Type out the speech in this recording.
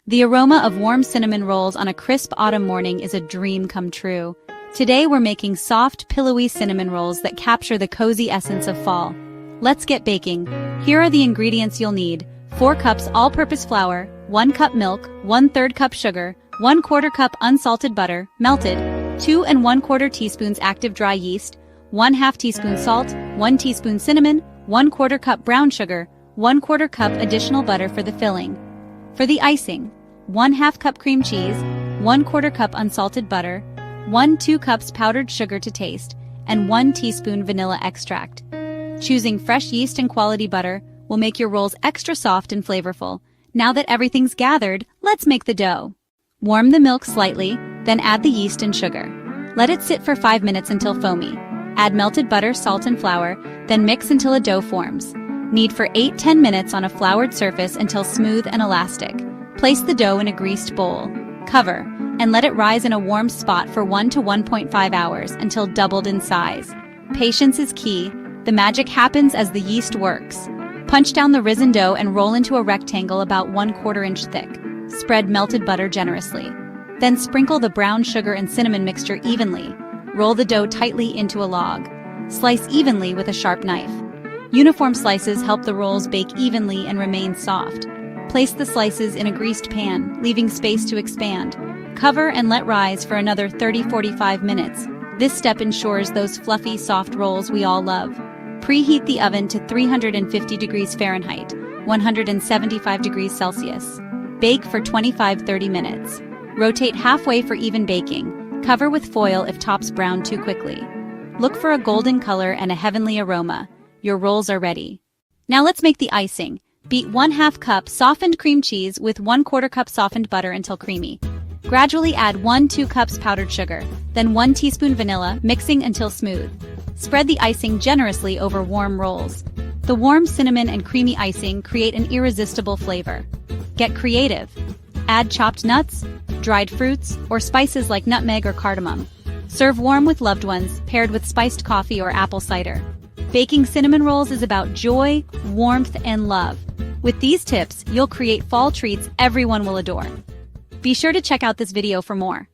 The aroma of warm cinnamon rolls on a crisp autumn morning is a dream come true. Today we're making soft, pillowy cinnamon rolls that capture the cozy essence of fall. Let's get baking. Here are the ingredients you'll need. 4 cups all-purpose flour, 1 cup milk, 1/3 cup sugar, 1/4 cup unsalted butter, melted, 2 1/4 teaspoons active dry yeast, 1/2 teaspoon salt, 1 teaspoon cinnamon, 1/4 cup brown sugar, 1/4 cup additional butter for the filling. For the icing, 1/2 cup cream cheese, 1/4 cup unsalted butter, 2 cups powdered sugar to taste, and 1 teaspoon vanilla extract. Choosing fresh yeast and quality butter will make your rolls extra soft and flavorful. Now that everything's gathered, let's make the dough. Warm the milk slightly, then add the yeast and sugar. Let it sit for 5 minutes until foamy. Add melted butter, salt, and flour, then mix until a dough forms. Knead for 8–10 minutes on a floured surface until smooth and elastic. Place the dough in a greased bowl. Cover, and let it rise in a warm spot for 1 to 1.5 hours until doubled in size. Patience is key. The magic happens as the yeast works. Punch down the risen dough and roll into a rectangle about 1/4 inch thick. Spread melted butter generously. Then sprinkle the brown sugar and cinnamon mixture evenly. Roll the dough tightly into a log. Slice evenly with a sharp knife. Uniform slices help the rolls bake evenly and remain soft. Place the slices in a greased pan, leaving space to expand. Cover and let rise for another 30–45 minutes. This step ensures those fluffy, soft rolls we all love. Preheat the oven to 350 degrees Fahrenheit, 175 degrees Celsius. Bake for 25–30 minutes. Rotate halfway for even baking. Cover with foil if tops brown too quickly. Look for a golden color and a heavenly aroma. Your rolls are ready. Now let's make the icing. Beat 1/2 cup softened cream cheese with 1/4 cup softened butter until creamy. Gradually add 1–2 cups powdered sugar, then 1 teaspoon vanilla, mixing until smooth. Spread the icing generously over warm rolls. The warm cinnamon and creamy icing create an irresistible flavor. Get creative. Add chopped nuts, dried fruits, or spices like nutmeg or cardamom. Serve warm with loved ones, paired with spiced coffee or apple cider. Baking cinnamon rolls is about joy, warmth, and love. With these tips, you'll create fall treats everyone will adore. Be sure to check out this video for more.